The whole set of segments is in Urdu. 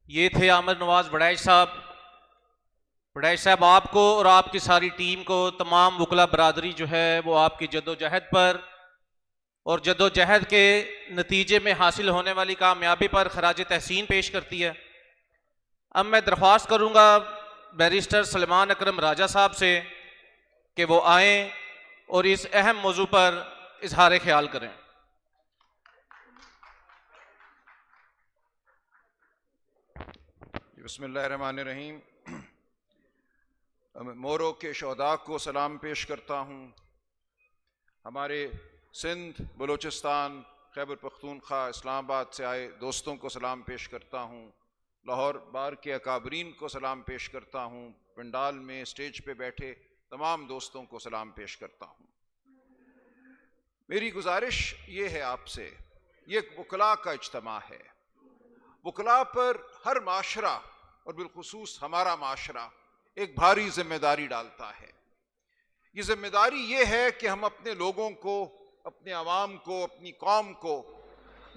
یہ تھے عامر نواز وڈائچ صاحب۔ وڈائچ صاحب آپ کو اور آپ کی ساری ٹیم کو، تمام وکلاء برادری جو ہے وہ آپ کی جدوجہد پر اور جدوجہد کے نتیجے میں حاصل ہونے والی کامیابی پر خراج تحسین پیش کرتی ہے۔ اب میں درخواست کروں گا بیرسٹر سلمان اکرم راجہ صاحب سے کہ وہ آئیں اور اس اہم موضوع پر اظہار خیال کریں۔ بسم اللہ الرحمن الرحیم۔ مورو کے شہداء کو سلام پیش کرتا ہوں۔ ہمارے سندھ، بلوچستان، خیبر پختونخوا، اسلام آباد سے آئے دوستوں کو سلام پیش کرتا ہوں۔ لاہور بار کے اکابرین کو سلام پیش کرتا ہوں۔ پنڈال میں اسٹیج پہ بیٹھے تمام دوستوں کو سلام پیش کرتا ہوں۔ میری گزارش یہ ہے آپ سے، یہ ایک وکلاء کا اجتماع ہے۔ وکلاء پر ہر معاشرہ اور بالخصوص ہمارا معاشرہ ایک بھاری ذمہ داری ڈالتا ہے۔ یہ ذمہ داری یہ ہے کہ ہم اپنے لوگوں کو، اپنے عوام کو، اپنی قوم کو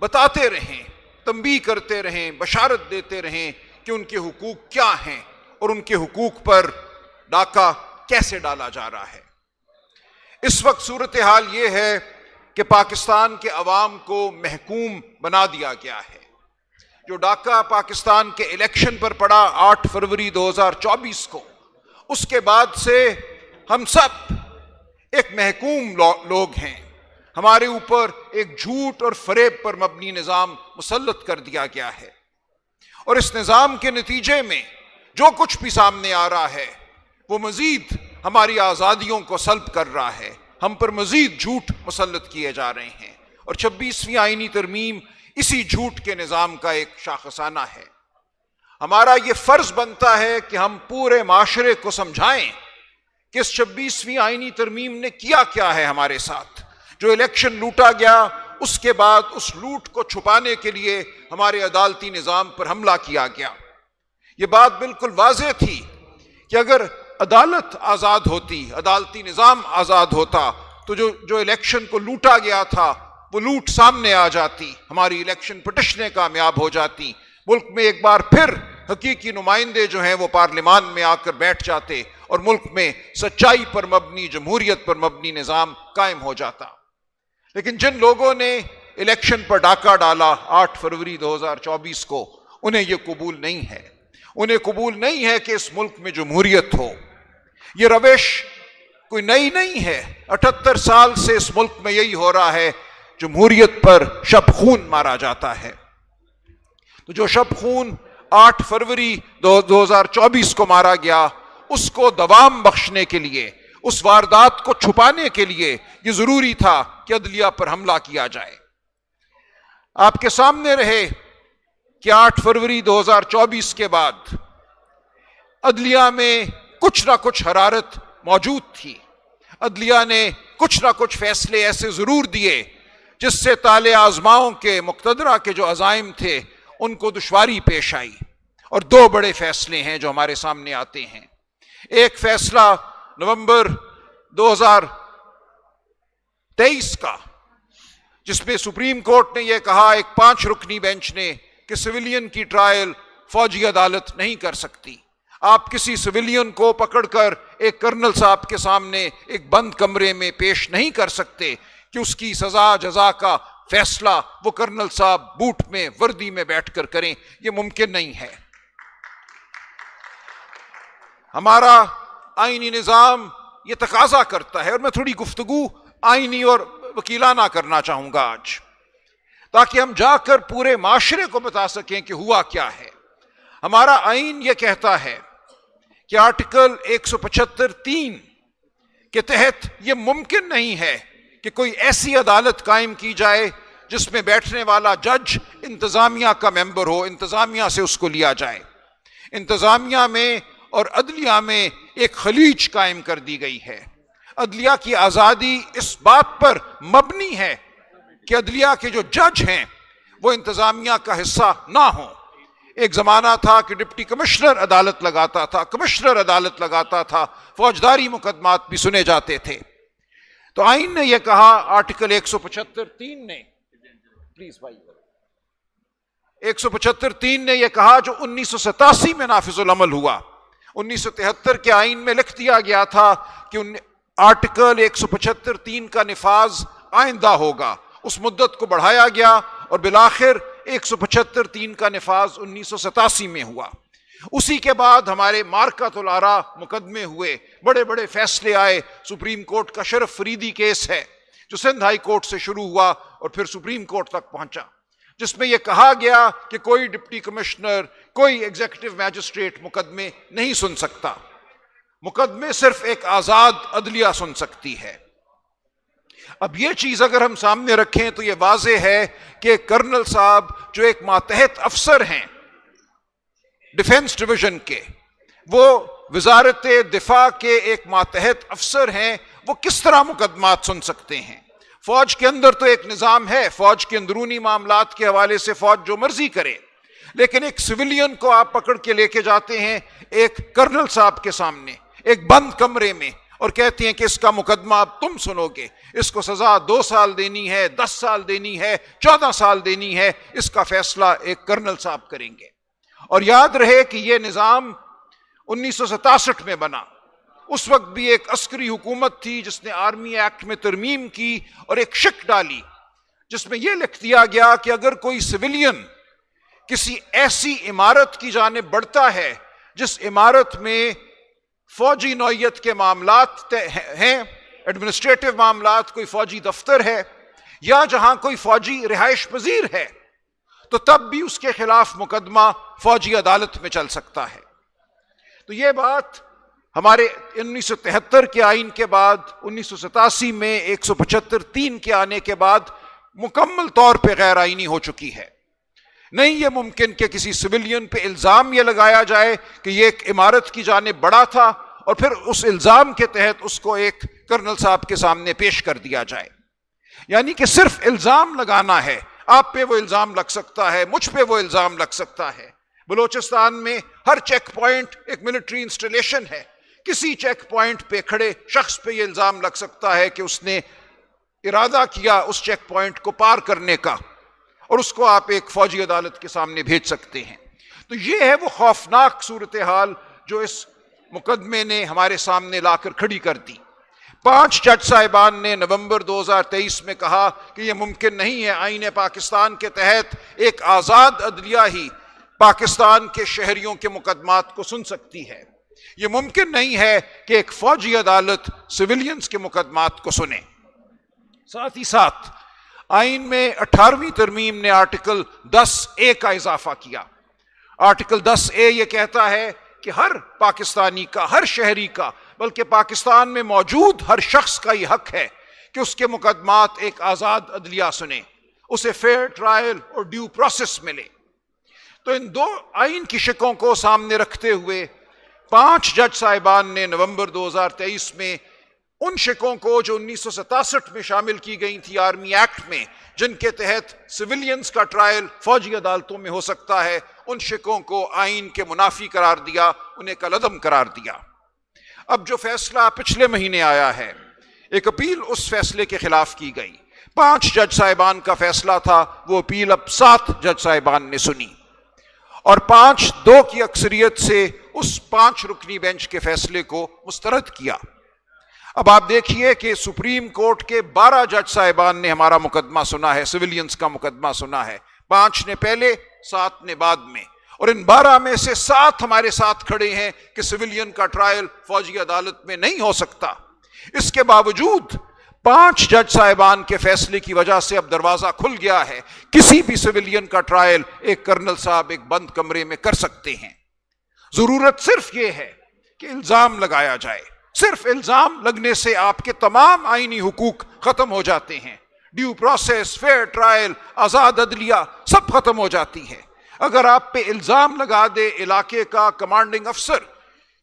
بتاتے رہیں، تنبیہ کرتے رہیں، بشارت دیتے رہیں کہ ان کے حقوق کیا ہیں اور ان کے حقوق پر ڈاکہ کیسے ڈالا جا رہا ہے۔ اس وقت صورتحال یہ ہے کہ پاکستان کے عوام کو محکوم بنا دیا گیا ہے۔ جو ڈاکہ پاکستان کے الیکشن پر پڑا 8 فروری 2024 کو، اس کے بعد سے ہم سب ایک محکوم لوگ ہیں۔ ہمارے اوپر ایک جھوٹ اور فریب پر مبنی نظام مسلط کر دیا گیا ہے، اور اس نظام کے نتیجے میں جو کچھ بھی سامنے آ رہا ہے وہ مزید ہماری آزادیوں کو سلب کر رہا ہے۔ ہم پر مزید جھوٹ مسلط کیے جا رہے ہیں، اور 26ویں آئینی ترمیم اسی جھوٹ کے نظام کا ایک شاخسانہ ہے۔ ہمارا یہ فرض بنتا ہے کہ ہم پورے معاشرے کو سمجھائیں کہ اس 26ویں آئینی ترمیم نے کیا کیا ہے ہمارے ساتھ۔ جو الیکشن لوٹا گیا، اس کے بعد اس لوٹ کو چھپانے کے لیے ہمارے عدالتی نظام پر حملہ کیا گیا۔ یہ بات بالکل واضح تھی کہ اگر عدالت آزاد ہوتی، عدالتی نظام آزاد ہوتا، تو جو الیکشن کو لوٹا گیا تھا وہ لوٹ سامنے آ جاتی، ہماری الیکشن پٹیشنیں کامیاب ہو جاتی، ملک میں ایک بار پھر حقیقی نمائندے جو ہیں وہ پارلیمان میں آ کر بیٹھ جاتے، اور ملک میں سچائی پر مبنی، جمہوریت پر مبنی نظام قائم ہو جاتا۔ لیکن جن لوگوں نے الیکشن پر ڈاکہ ڈالا 8 فروری 2024 کو، انہیں یہ قبول نہیں ہے۔ انہیں قبول نہیں ہے کہ اس ملک میں جمہوریت ہو۔ یہ روش کوئی نئی نہیں ہے، 78 سال سے اس ملک میں یہی ہو رہا ہے۔ جمہوریت پر شب خون مارا جاتا ہے۔ تو جو شب خون 8 فروری 2024 کو مارا گیا، اس کو دوام بخشنے کے لیے، اس واردات کو چھپانے کے لیے یہ ضروری تھا کہ عدلیہ پر حملہ کیا جائے۔ آپ کے سامنے رہے کہ 8 فروری 2024 کے بعد عدلیہ میں کچھ نہ کچھ حرارت موجود تھی۔ عدلیہ نے کچھ نہ کچھ فیصلے ایسے ضرور دیے جس سے طالع آزماؤں کے، مقتدرہ کے جو عزائم تھے ان کو دشواری پیش آئی، اور 2 بڑے فیصلے ہیں جو ہمارے سامنے آتے ہیں۔ ایک فیصلہ نومبر 2023 کا، جس میں سپریم کورٹ نے یہ کہا، ایک 5 رکنی بینچ نے، کہ سویلین کی ٹرائل فوجی عدالت نہیں کر سکتی۔ آپ کسی سویلین کو پکڑ کر ایک کرنل صاحب کے سامنے ایک بند کمرے میں پیش نہیں کر سکتے کہ اس کی سزا جزا کا فیصلہ وہ کرنل صاحب بوٹ میں، وردی میں بیٹھ کر کریں۔ یہ ممکن نہیں ہے۔ ہمارا آئینی نظام یہ تقاضا کرتا ہے، اور میں تھوڑی گفتگو آئینی اور وکیلانہ کرنا چاہوں گا آج، تاکہ ہم جا کر پورے معاشرے کو بتا سکیں کہ ہوا کیا ہے۔ ہمارا آئین یہ کہتا ہے کہ آرٹیکل 175(3) کے تحت یہ ممکن نہیں ہے کہ کوئی ایسی عدالت قائم کی جائے جس میں بیٹھنے والا جج انتظامیہ کا ممبر ہو، انتظامیہ سے اس کو لیا جائے۔ انتظامیہ میں اور عدلیہ میں ایک خلیج قائم کر دی گئی ہے۔ عدلیہ کی آزادی اس بات پر مبنی ہے کہ عدلیہ کے جو جج ہیں وہ انتظامیہ کا حصہ نہ ہوں۔ ایک زمانہ تھا کہ ڈپٹی کمشنر عدالت لگاتا تھا، کمشنر عدالت لگاتا تھا، فوجداری مقدمات بھی سنے جاتے تھے۔ تو آئین نے یہ کہا، آرٹیکل 175(3) نے، پلیز بھائی، 175(3) نے یہ کہا جو 1987 میں نافذ العمل ہوا. 1973 کے آئین میں لکھ دیا گیا تھا کہ آرٹیکل 175(3) کا نفاذ آئندہ ہوگا. اس مدت کو بڑھایا گیا اور بالآخر 175(3) کا نفاذ 1987 میں ہوا. اسی کے بعد ہمارے مارکۃ الآراء مقدمے ہوئے، بڑے بڑے فیصلے آئے. سپریم کورٹ کا شرف فریدی کیس ہے جو سندھ ہائی کورٹ سے شروع ہوا اور پھر سپریم کورٹ تک پہنچا، جس میں یہ کہا گیا کہ کوئی ڈپٹی کمشنر، کوئی ایگزیکٹو میجسٹریٹ مقدمے نہیں سن سکتا. مقدمے صرف ایک آزاد عدلیہ سن سکتی ہے. اب یہ چیز اگر ہم سامنے رکھیں تو یہ واضح ہے کہ کرنل صاحب جو ایک ماتحت افسر ہیں ڈیفنس ڈویژن کے، وہ وزارت دفاع کے ایک ماتحت افسر ہیں، وہ کس طرح مقدمات سن سکتے ہیں؟ فوج کے اندر تو ایک نظام ہے، فوج کے اندرونی معاملات کے حوالے سے فوج جو مرضی کرے، لیکن ایک سویلین کو آپ پکڑ کے لے کے جاتے ہیں ایک کرنل صاحب کے سامنے ایک بند کمرے میں اور کہتے ہیں کہ اس کا مقدمہ اب تم سنو گے، اس کو سزا 2 سال دینی ہے، 10 سال دینی ہے، 14 سال دینی ہے، اس کا فیصلہ ایک کرنل صاحب کریں گے. اور یاد رہے کہ یہ نظام 1967 میں بنا. اس وقت بھی ایک عسکری حکومت تھی جس نے آرمی ایکٹ میں ترمیم کی اور ایک شک ڈالی جس میں یہ لکھ دیا گیا کہ اگر کوئی سویلین کسی ایسی عمارت کی جانب بڑھتا ہے جس عمارت میں فوجی نوعیت کے معاملات ہیں، ایڈمنسٹریٹو معاملات، کوئی فوجی دفتر ہے یا جہاں کوئی فوجی رہائش پذیر ہے، تو تب بھی اس کے خلاف مقدمہ فوجی عدالت میں چل سکتا ہے. تو یہ بات ہمارے 1973 کے آئین کے بعد 1987 میں 175(3) کے آنے کے بعد مکمل طور پہ غیر آئینی ہو چکی ہے. نہیں یہ ممکن کہ کسی سویلین پہ الزام یہ لگایا جائے کہ یہ ایک عمارت کی جانب بڑھا تھا اور پھر اس الزام کے تحت اس کو ایک کرنل صاحب کے سامنے پیش کر دیا جائے. یعنی کہ صرف الزام لگانا ہے. آپ پہ وہ الزام لگ سکتا ہے، مجھ پہ وہ الزام لگ سکتا ہے. بلوچستان میں ہر چیک پوائنٹ ایک ملٹری انسٹالیشن ہے. کسی چیک پوائنٹ پہ کھڑے شخص پہ یہ الزام لگ سکتا ہے کہ اس نے ارادہ کیا اس چیک پوائنٹ کو پار کرنے کا، اور اس کو آپ ایک فوجی عدالت کے سامنے بھیج سکتے ہیں. تو یہ ہے وہ خوفناک صورتحال جو اس مقدمے نے ہمارے سامنے لا کر کھڑی کر دی. 5 جج صاحبان نے نومبر 2023 میں کہا کہ یہ ممکن نہیں ہے، آئین پاکستان کے تحت ایک آزاد عدلیہ ہی پاکستان کے شہریوں کے مقدمات کو سن سکتی ہے. یہ ممکن نہیں ہے کہ ایک فوجی عدالت سویلینز کے مقدمات کو سنے. ساتھ ہی ساتھ آئین میں 18ویں ترمیم نے آرٹیکل 10(a) کا اضافہ کیا. آرٹیکل 10(a) یہ کہتا ہے کہ ہر پاکستانی کا، ہر شہری کا، بلکہ پاکستان میں موجود ہر شخص کا یہ حق ہے کہ اس کے مقدمات ایک آزاد عدلیہ سنے، اسے فیئر ٹرائل اور ڈیو پروسیس ملے. تو ان 2 آئین کی شقوں کو سامنے رکھتے ہوئے 5 جج صاحبان نے نومبر 2023 میں ان شقوں کو جو 1967 میں شامل کی گئی تھی آرمی ایکٹ میں، جن کے تحت سویلینز کا ٹرائل فوجی عدالتوں میں ہو سکتا ہے، ان شقوں کو آئین کے منافی قرار دیا، انہیں کالعدم قرار دیا. اب جو فیصلہ پچھلے مہینے آیا ہے، ایک اپیل اس فیصلے کے خلاف کی گئی. 5 جج صاحبان کا فیصلہ تھا، وہ اپیل اب 7 جج صاحبان نے سنی اور 5-2 کی اکثریت سے اس 5 رکنی بینچ کے فیصلے کو مسترد کیا. اب آپ دیکھیے کہ سپریم کورٹ کے 12 جج صاحبان نے ہمارا مقدمہ سنا ہے، سویلینز کا مقدمہ سنا ہے. 5 نے پہلے، 7 نے بعد میں، اور ان 12 میں سے 7 ہمارے ساتھ کھڑے ہیں کہ سویلین کا ٹرائل فوجی عدالت میں نہیں ہو سکتا. اس کے باوجود 5 جج صاحبان کے فیصلے کی وجہ سے اب دروازہ کھل گیا ہے، کسی بھی سویلین کا ٹرائل ایک کرنل صاحب ایک بند کمرے میں کر سکتے ہیں. ضرورت صرف یہ ہے کہ الزام لگایا جائے. صرف الزام لگنے سے آپ کے تمام آئینی حقوق ختم ہو جاتے ہیں. ڈیو پروسیس، فیئر ٹرائل، آزاد عدلیہ سب ختم ہو جاتی ہے. اگر آپ پہ الزام لگا دے علاقے کا کمانڈنگ افسر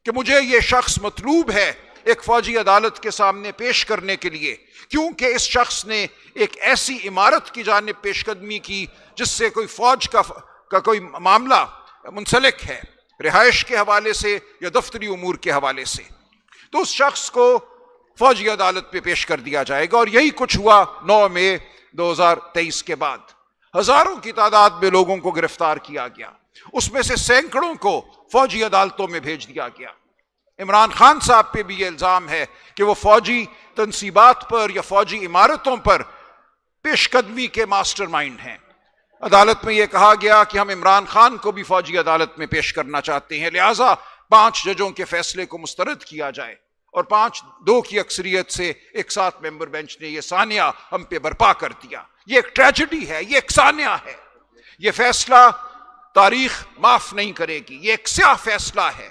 کہ مجھے یہ شخص مطلوب ہے ایک فوجی عدالت کے سامنے پیش کرنے کے لیے کیونکہ اس شخص نے ایک ایسی عمارت کی جانب پیش قدمی کی جس سے کوئی فوج کا کوئی معاملہ منسلک ہے، رہائش کے حوالے سے یا دفتری امور کے حوالے سے، تو اس شخص کو فوجی عدالت پہ پیش کر دیا جائے گا. اور یہی کچھ ہوا 9 مئی 2023 کے بعد. ہزاروں کی تعداد میں لوگوں کو گرفتار کیا گیا، اس میں سے سینکڑوں کو فوجی عدالتوں میں بھیج دیا گیا۔ عمران خان صاحب پہ بھی یہ الزام ہے کہ وہ فوجی تنصیبات پر یا فوجی عمارتوں پر پیش قدمی کے ماسٹر مائنڈ ہیں۔ عدالت میں یہ کہا گیا کہ ہم عمران خان کو بھی فوجی عدالت میں پیش کرنا چاہتے ہیں، لہٰذا 5 ججوں کے فیصلے کو مسترد کیا جائے، اور 5-2 کی اکثریت سے ایک 7 ممبر بینچ نے یہ سانحہ ہم پہ برپا کر دیا۔ یہ ایک ٹریجڈی ہے، یہ ایک سانحہ ہے، یہ فیصلہ تاریخ معاف نہیں کرے گی، یہ ایک سیاہ فیصلہ ہے۔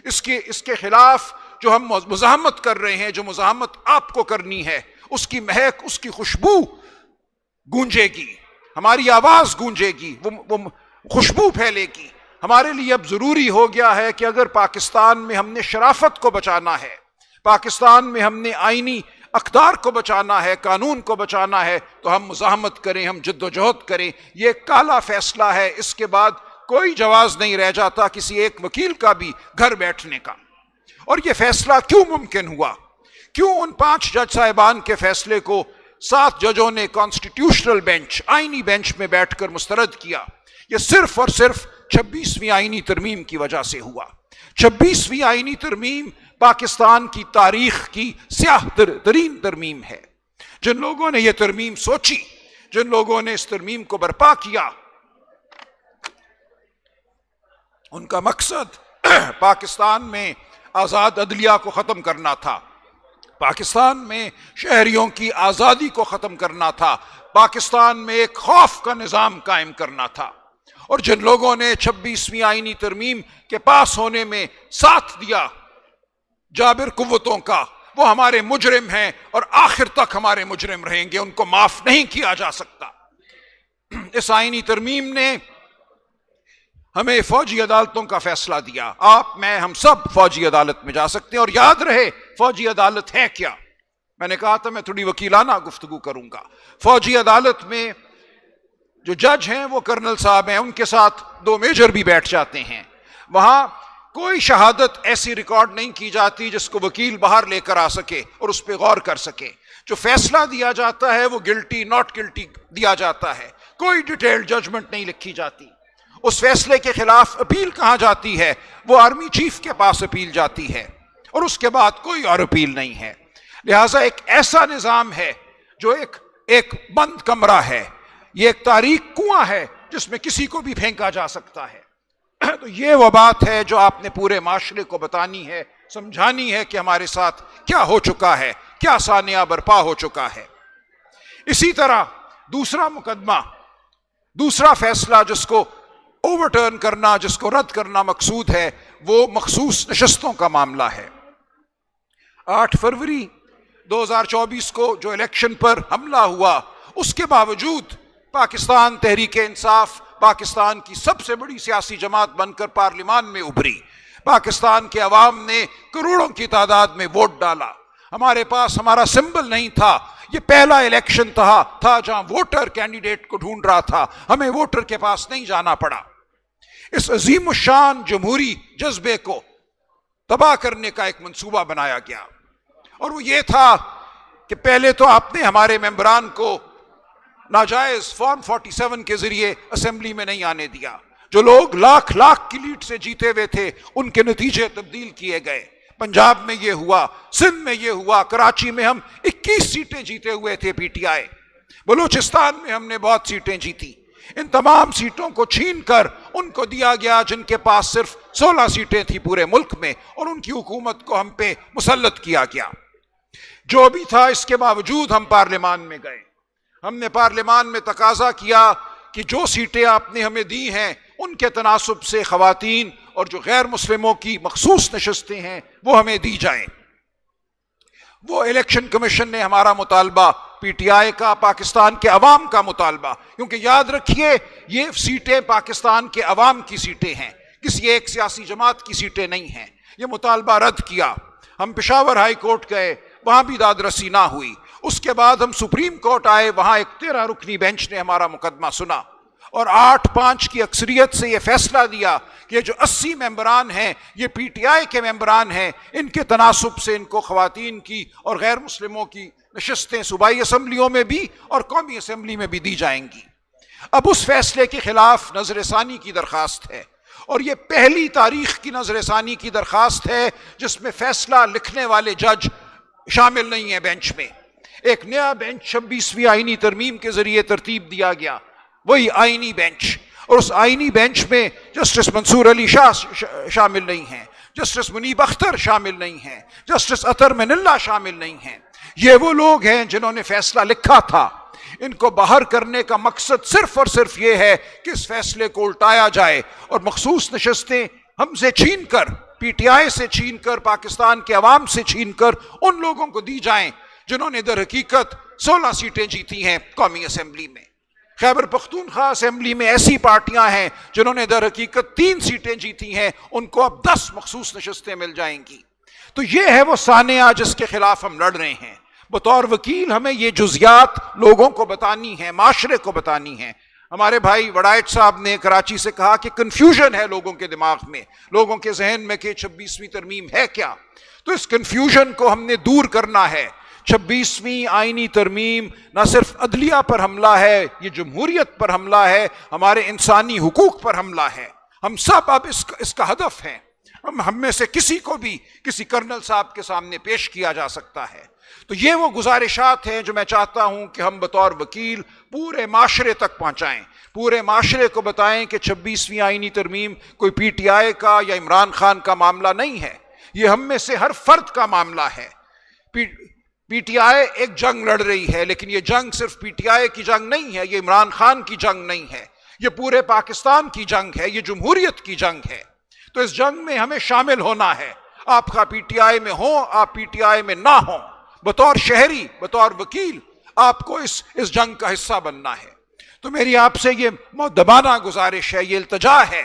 اس کے خلاف جو ہم مزاحمت کر رہے ہیں، جو مزاحمت آپ کو کرنی ہے، اس کی مہک، اس کی خوشبو گونجے گی، ہماری آواز گونجے گی، وہ خوشبو پھیلے گی۔ ہمارے لیے اب ضروری ہو گیا ہے کہ اگر پاکستان میں ہم نے شرافت کو بچانا ہے، پاکستان میں ہم نے آئینی اقدار کو بچانا ہے، قانون کو بچانا ہے، تو ہم مزاحمت کریں، ہم جد و جہد کریں۔ یہ ایک کالا فیصلہ ہے، اس کے بعد کوئی جواز نہیں رہ جاتا کسی ایک وکیل کا بھی گھر بیٹھنے کا۔ اور یہ فیصلہ کیوں ممکن ہوا؟ کیوں ان 5 جج صاحبان کے فیصلے کو 7 ججوں نے کانسٹیٹیوشنل بینچ، آئینی بینچ میں بیٹھ کر مسترد کیا؟ یہ صرف اور صرف 26ویں آئینی ترمیم کی وجہ سے ہوا۔ 26ویں آئینی ترمیم پاکستان کی تاریخ کی سیاہ ترین ترمیم ہے۔ جن لوگوں نے یہ ترمیم سوچی، جن لوگوں نے اس ترمیم کو برپا کیا، ان کا مقصد پاکستان میں آزاد عدلیہ کو ختم کرنا تھا، پاکستان میں شہریوں کی آزادی کو ختم کرنا تھا، پاکستان میں ایک خوف کا نظام قائم کرنا تھا۔ اور جن لوگوں نے 26ویں آئینی ترمیم کے پاس ہونے میں ساتھ دیا جابر قوتوں کا، وہ ہمارے مجرم ہیں اور آخر تک ہمارے مجرم رہیں گے، ان کو معاف نہیں کیا جا سکتا۔ اس آئینی ترمیم نے ہمیں فوجی عدالتوں کا فیصلہ دیا، آپ، میں، ہم سب فوجی عدالت میں جا سکتے ہیں۔ اور یاد رہے فوجی عدالت ہے کیا؟ میں نے کہا تھا میں تھوڑی وکیلانہ گفتگو کروں گا۔ فوجی عدالت میں جو جج ہیں وہ کرنل صاحب ہیں، ان کے ساتھ 2 میجر بھی بیٹھ جاتے ہیں۔ وہاں کوئی شہادت ایسی ریکارڈ نہیں کی جاتی جس کو وکیل باہر لے کر آ سکے اور اس پہ غور کر سکے۔ جو فیصلہ دیا جاتا ہے وہ گلٹی ناٹ گلٹی دیا جاتا ہے، کوئی ڈیٹیلڈ ججمنٹ نہیں لکھی جاتی۔ اس فیصلے کے خلاف اپیل کہاں جاتی ہے؟ وہ آرمی چیف کے پاس اپیل جاتی ہے، اور اس کے بعد کوئی اور اپیل نہیں ہے۔ لہٰذا ایک ایسا نظام ہے جو ایک بند کمرہ ہے، یہ ایک تاریک کنواں ہے جس میں کسی کو بھی پھینکا جا سکتا ہے۔ تو یہ وہ بات ہے جو آپ نے پورے معاشرے کو بتانی ہے، سمجھانی ہے کہ ہمارے ساتھ کیا ہو چکا ہے، کیا سانحہ برپا ہو چکا ہے۔ اسی طرح دوسرا مقدمہ، دوسرا فیصلہ جس کو اوورٹرن کرنا، جس کو رد کرنا مقصود ہے، وہ مخصوص نشستوں کا معاملہ ہے۔ 8 فروری 2024 کو جو الیکشن پر حملہ ہوا، اس کے باوجود پاکستان تحریک انصاف پاکستان کی سب سے بڑی سیاسی جماعت بن کر پارلیمان میں ابھری۔ پاکستان کے عوام نے کروڑوں کی تعداد میں ووٹ ڈالا۔ ہمارے پاس ہمارا سمبل نہیں تھا، یہ پہلا الیکشن تھا جہاں ووٹر کینڈیڈیٹ کو ڈھونڈ رہا تھا، ہمیں ووٹر کے پاس نہیں جانا پڑا۔ اس عظیم الشان جمہوری جذبے کو تباہ کرنے کا ایک منصوبہ بنایا گیا، اور وہ یہ تھا کہ پہلے تو آپ نے ہمارے ممبران کو ناجائز فارم 47 کے ذریعے اسمبلی میں نہیں آنے دیا۔ جو لوگ لاکھ کی لیڈ سے جیتے ہوئے تھے ان کے نتیجے تبدیل کیے گئے۔ پنجاب میں یہ ہوا، سندھ میں یہ ہوا، کراچی میں ہم 21 سیٹیں جیتے ہوئے تھے پی ٹی آئی، بلوچستان میں ہم نے بہت سیٹیں جیتی۔ ان تمام سیٹوں کو چھین کر ان کو دیا گیا جن کے پاس صرف 16 سیٹیں تھی پورے ملک میں، اور ان کی حکومت کو ہم پہ مسلط کیا گیا۔ جو بھی تھا اس کے باوجود ہم پارلیمان میں گئے۔ ہم نے پارلیمان میں تقاضا کیا کہ جو سیٹیں آپ نے ہمیں دی ہیں ان کے تناسب سے خواتین اور جو غیر مسلموں کی مخصوص نشستیں ہیں وہ ہمیں دی جائیں۔ وہ الیکشن کمیشن نے ہمارا مطالبہ، پی ٹی آئی کا، پاکستان کے عوام کا مطالبہ، کیونکہ یاد رکھیے یہ سیٹیں پاکستان کے عوام کی سیٹیں ہیں، کسی ایک سیاسی جماعت کی سیٹیں نہیں ہیں، یہ مطالبہ رد کیا۔ ہم پشاور ہائی کورٹ گئے، وہاں بھی داد رسی نہ ہوئی۔ اس کے بعد ہم سپریم کورٹ آئے، وہاں ایک 13 رکنی بینچ نے ہمارا مقدمہ سنا اور 8-5 کی اکثریت سے یہ فیصلہ دیا کہ جو 80 ممبران ہیں یہ پی ٹی آئی کے ممبران ہیں، ان کے تناسب سے ان کو خواتین کی اور غیر مسلموں کی نشستیں صوبائی اسمبلیوں میں بھی اور قومی اسمبلی میں بھی دی جائیں گی۔ اب اس فیصلے کے خلاف نظر ثانی کی درخواست ہے، اور یہ پہلی تاریخ کی نظر ثانی کی درخواست ہے جس میں فیصلہ لکھنے والے جج شامل نہیں ہیں بینچ میں۔ ایک نیا بینچ 26ویں آئینی ترمیم کے ذریعے ترتیب دیا گیا، وہی آئینی بینچ، اور اس آئینی بینچ میں جسٹس منصور علی شاہ شامل نہیں ہیں، جسٹس منیب اختر شامل نہیں ہیں، جسٹس اطہر من اللہ شامل نہیں ہیں۔ یہ وہ لوگ ہیں جنہوں نے فیصلہ لکھا تھا۔ ان کو باہر کرنے کا مقصد صرف اور صرف یہ ہے کہ اس فیصلے کو الٹایا جائے اور مخصوص نشستیں ہم سے چھین کر، پی ٹی آئی سے چھین کر، پاکستان کے عوام سے چھین کر ان لوگوں کو دی جائیں جنہوں نے در حقیقت 16 سیٹیں جیتی ہیں قومی اسمبلی میں۔ خیبر پختونخوا اسمبلی میں ایسی پارٹیاں ہیں جنہوں نے در حقیقت 3 سیٹیں جیتی ہیں، ان کو اب 10 مخصوص نشستیں مل جائیں گی۔ تو یہ ہے وہ سانحہ جس کے خلاف ہم لڑ رہے ہیں۔ بطور وکیل ہمیں یہ جزیات لوگوں کو بتانی ہیں، معاشرے کو بتانی ہیں۔ ہمارے بھائی وڈائٹ صاحب نے کراچی سے کہا کہ کنفیوژن ہے لوگوں کے دماغ میں، لوگوں کے ذہن میں کہ 26ویں ترمیم ہے کیا۔ تو اس کنفیوژن کو ہم نے دور کرنا ہے۔ 26ویں آئینی ترمیم نہ صرف عدلیہ پر حملہ ہے، یہ جمہوریت پر حملہ ہے، ہمارے انسانی حقوق پر حملہ ہے۔ ہم سب اب اس کا ہدف ہیں۔ ہم میں سے کسی کو بھی کسی کرنل صاحب کے سامنے پیش کیا جا سکتا ہے۔ تو یہ وہ گزارشات ہیں جو میں چاہتا ہوں کہ ہم بطور وکیل پورے معاشرے تک پہنچائیں، پورے معاشرے کو بتائیں کہ 26ویں آئینی ترمیم کوئی پی ٹی آئی کا یا عمران خان کا معاملہ نہیں ہے، یہ ہم میں سے ہر فرد کا معاملہ ہے۔ پی ٹی آئی ایک جنگ لڑ رہی ہے، لیکن یہ جنگ صرف پی ٹی آئی کی جنگ نہیں ہے، یہ عمران خان کی جنگ نہیں ہے، یہ پورے پاکستان کی جنگ ہے، یہ جمہوریت کی جنگ ہے۔ تو اس جنگ میں ہمیں شامل ہونا ہے، آپ کا پی ٹی آئی میں ہوں، آپ پی ٹی آئی میں نہ ہوں، بطور شہری، بطور وکیل آپ کو اس جنگ کا حصہ بننا ہے۔ تو میری آپ سے یہ مؤدبانہ گزارش ہے، یہ التجا ہے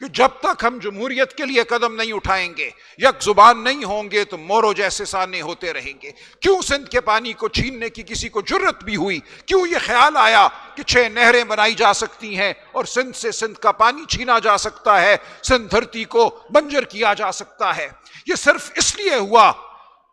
کہ جب تک ہم جمہوریت کے لیے قدم نہیں اٹھائیں گے، یک زبان نہیں ہوں گے، تو مورو جیسے سانے ہوتے رہیں گے۔ کیوں سندھ کے پانی کو چھیننے کی کسی کو جرت بھی ہوئی؟ کیوں یہ خیال آیا کہ 6 نہریں بنائی جا سکتی ہیں اور سندھ سے سندھ کا پانی چھینا جا سکتا ہے، سندھ دھرتی کو بنجر کیا جا سکتا ہے؟ یہ صرف اس لیے ہوا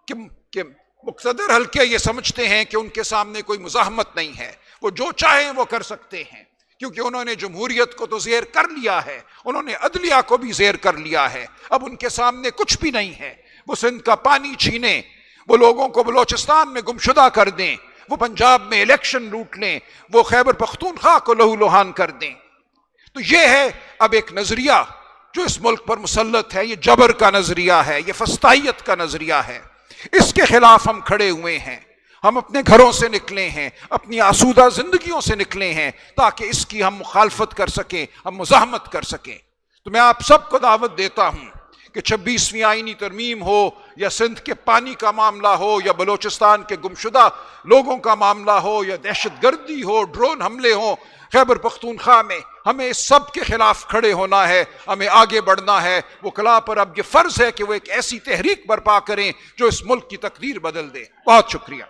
کہ مقتدر حلقے یہ سمجھتے ہیں کہ ان کے سامنے کوئی مزاحمت نہیں ہے، وہ جو چاہیں وہ کر سکتے ہیں، کیونکہ انہوں نے جمہوریت کو تو زیر کر لیا ہے، انہوں نے عدلیہ کو بھی زیر کر لیا ہے۔ اب ان کے سامنے کچھ بھی نہیں ہے۔ وہ سندھ کا پانی چھینیں، وہ لوگوں کو بلوچستان میں گمشدہ کر دیں، وہ پنجاب میں الیکشن لوٹ لیں، وہ خیبر پختونخوا کو لہو لہان کر دیں۔ تو یہ ہے اب ایک نظریہ جو اس ملک پر مسلط ہے، یہ جبر کا نظریہ ہے، یہ فسطائیت کا نظریہ ہے۔ اس کے خلاف ہم کھڑے ہوئے ہیں، ہم اپنے گھروں سے نکلے ہیں، اپنی آسودہ زندگیوں سے نکلے ہیں تاکہ اس کی ہم مخالفت کر سکیں، ہم مزاحمت کر سکیں۔ تو میں آپ سب کو دعوت دیتا ہوں کہ 26ویں آئینی ترمیم ہو یا سندھ کے پانی کا معاملہ ہو یا بلوچستان کے گمشدہ لوگوں کا معاملہ ہو یا دہشت گردی ہو، ڈرون حملے ہوں خیبر پختونخوا میں، ہمیں اس سب کے خلاف کھڑے ہونا ہے، ہمیں آگے بڑھنا ہے۔ وکلاء پر اب یہ فرض ہے کہ وہ ایک ایسی تحریک برپا کریں جو اس ملک کی تقدیر بدل دے۔ بہت شکریہ۔